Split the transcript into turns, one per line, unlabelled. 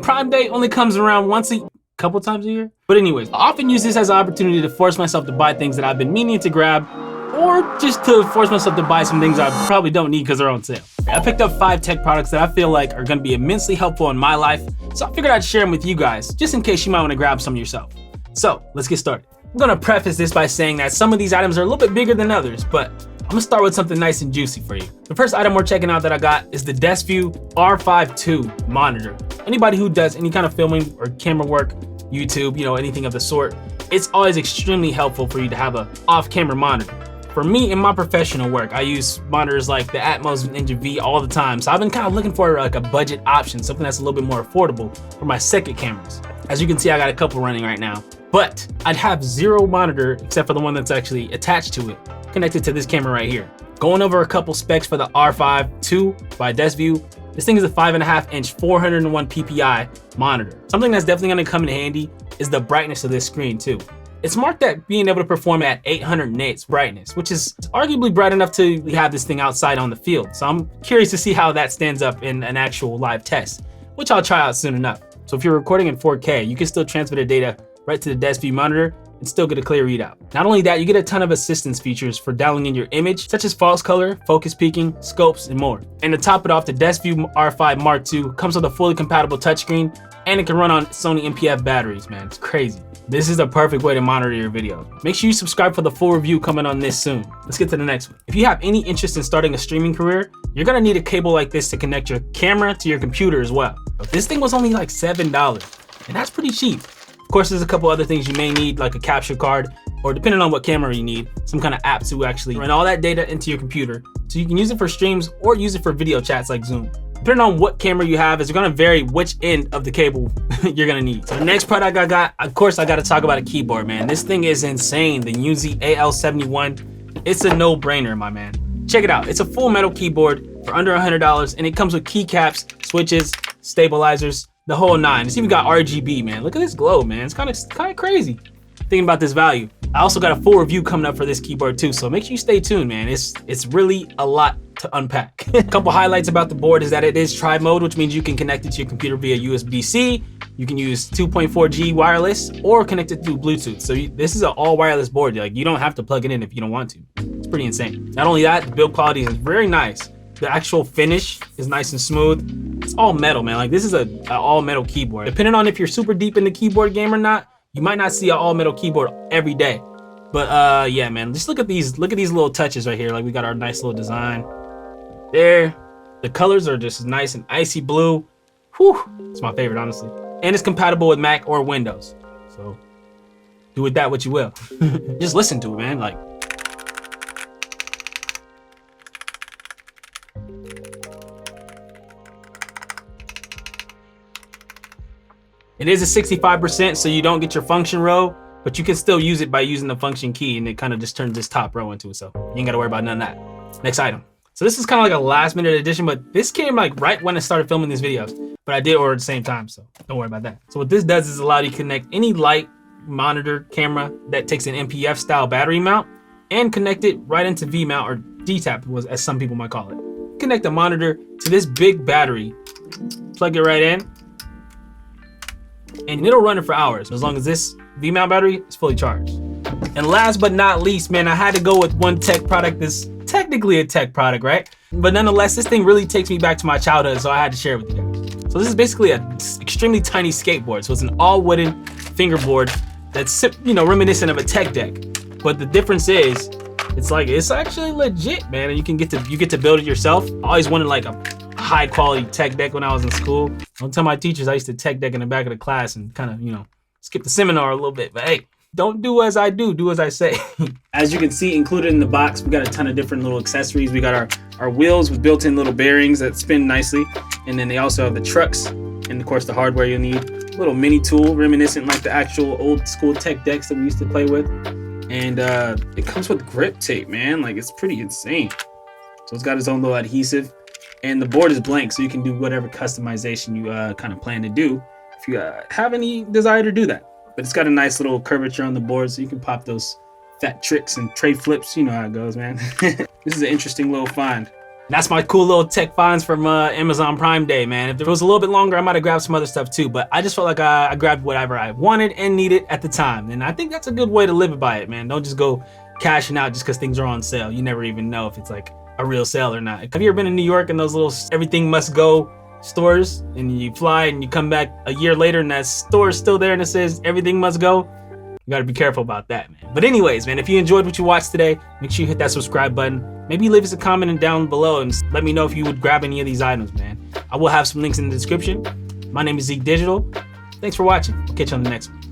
Prime Day only comes around couple times a year. But anyways, I often use this as an opportunity to force myself to buy things that I've been meaning to grab, or just to force myself to buy some things I probably don't need because they're on sale. I picked up 5 tech products that I feel like are gonna be immensely helpful in my life, so I figured I'd share them with you guys, just in case you might wanna grab some yourself. So let's get started. I'm gonna preface this by saying that some of these items are a little bit bigger than others, but I'm gonna start with something nice and juicy for you. The first item we're checking out that I got is the DeskView R5 II monitor. Anybody who does any kind of filming or camera work, YouTube, anything of the sort, it's always extremely helpful for you to have a off-camera monitor. For me, in my professional work, I use monitors like the Atmos Ninja V all the time, so I've been kind of looking for like a budget option, something that's a little bit more affordable for my second cameras. As you can see, I got a couple running right now, but I'd have 0 monitor except for the one that's actually attached to it, connected to this camera right here. Going over a couple specs for the R5 II by DeskView. This thing is a 5.5-inch 401 ppi monitor. Something that's definitely gonna come in handy is the brightness of this screen too. It's marked at being able to perform at 800 nits brightness, which is arguably bright enough to have this thing outside on the field. So I'm curious to see how that stands up in an actual live test, which I'll try out soon enough. So if you're recording in 4K, you can still transfer the data right to the DeskView monitor and still get a clear readout. Not only that, you get a ton of assistance features for dialing in your image, such as false color, focus peaking, scopes, and more. And to top it off, the DeskView R5 Mark II comes with a fully compatible touchscreen, and it can run on Sony NPF batteries, man. It's crazy. This is the perfect way to monitor your video. Make sure you subscribe for the full review coming on this soon. Let's get to the next one. If you have any interest in starting a streaming career, you're gonna need a cable like this to connect your camera to your computer as well. This thing was only like $7, and that's pretty cheap. Of course, there's a couple other things you may need, like a capture card, or depending on what camera you need, some kind of app to actually run all that data into your computer, so you can use it for streams or use it for video chats like Zoom. Depending on what camera you have, it's gonna vary which end of the cable you're gonna need. So the next product I got, of course, I gotta talk about a keyboard, man. This thing is insane, the UZ AL71. It's a no-brainer, my man. Check it out, it's a full metal keyboard for under $100, and it comes with keycaps, switches, stabilizers, the whole 9. It's even got RGB, man. Look at this glow, man. It's kind of crazy thinking about this value. I also got a full review coming up for this keyboard too, so make sure you stay tuned, man. It's really a lot to unpack. A couple highlights about the board is that it is tri-mode, which means you can connect it to your computer via USB-C. You can use 2.4G wireless or connect it through Bluetooth. So this is an all wireless board. Like, you don't have to plug it in if you don't want to. It's pretty insane. Not only that, the build quality is very nice. The actual finish is nice and smooth. It's all metal, man. Like, this is an all metal keyboard. Depending on if you're super deep in the keyboard game or not, you might not see an all metal keyboard every day. But yeah, man, just look at these little touches right here. Like, we got our nice little design there. The colors are just nice and icy blue. Whew, it's my favorite, honestly. And it's compatible with Mac or Windows. So do with that what you will. Just listen to it, man. Like, it is a 65%, so you don't get your function row, but you can still use it by using the function key, and it kind of just turns this top row into it, so you ain't gotta worry about none of that. Next item. So this is kind of like a last minute addition, but this came like right when I started filming these videos, but I did order at the same time, so don't worry about that. So what this does is allow you to connect any light monitor camera that takes an NPF style battery mount and connect it right into V-mount, or D-tap as some people might call it. Connect the monitor to this big battery, plug it right in, and it'll run it for hours as long as this V-mount battery is fully charged. And last but not least, man, I had to go with one tech product that's technically a tech product, right? But nonetheless, this thing really takes me back to my childhood, so I had to share it with you guys. So this is basically an extremely tiny skateboard. So it's an all wooden fingerboard that's, reminiscent of a tech deck. But the difference is, it's actually legit, man. And you get to build it yourself. I always wanted like a high quality tech deck when I was in school. I'll tell my teachers I used to tech deck in the back of the class and kind of, skip the seminar a little bit, but hey, don't do as I do as I say. As you can see, included in the box, we got a ton of different little accessories. We got our wheels with built-in little bearings that spin nicely. And then they also have the trucks and of course the hardware you'll need. A little mini tool reminiscent like the actual old school tech decks that we used to play with. And it comes with grip tape, man. Like, it's pretty insane. So it's got its own little adhesive. And the board is blank, so you can do whatever customization you kind of plan to do if you have any desire to do that. But it's got a nice little curvature on the board, so you can pop those fat tricks and tray flips. You know how it goes, man. This is an interesting little find. That's my cool little tech finds from Amazon Prime Day, man. If it was a little bit longer, I might have grabbed some other stuff too, but I just felt like I grabbed whatever I wanted and needed at the time. And I think that's a good way to live it by it, man. Don't just go cashing out just because things are on sale. You never even know if it's like a real sale or not. Have you ever been in New York and those little everything must go stores, and you fly and you come back a year later and that store is still there and it says everything must go? You gotta be careful about that, man. But anyways, man, if you enjoyed what you watched today, make sure you hit that subscribe button. Maybe leave us a comment down below and let me know if you would grab any of these items, man. I will have some links in the description. My name is Zeke Digital. Thanks for watching. I'll catch you on the next one.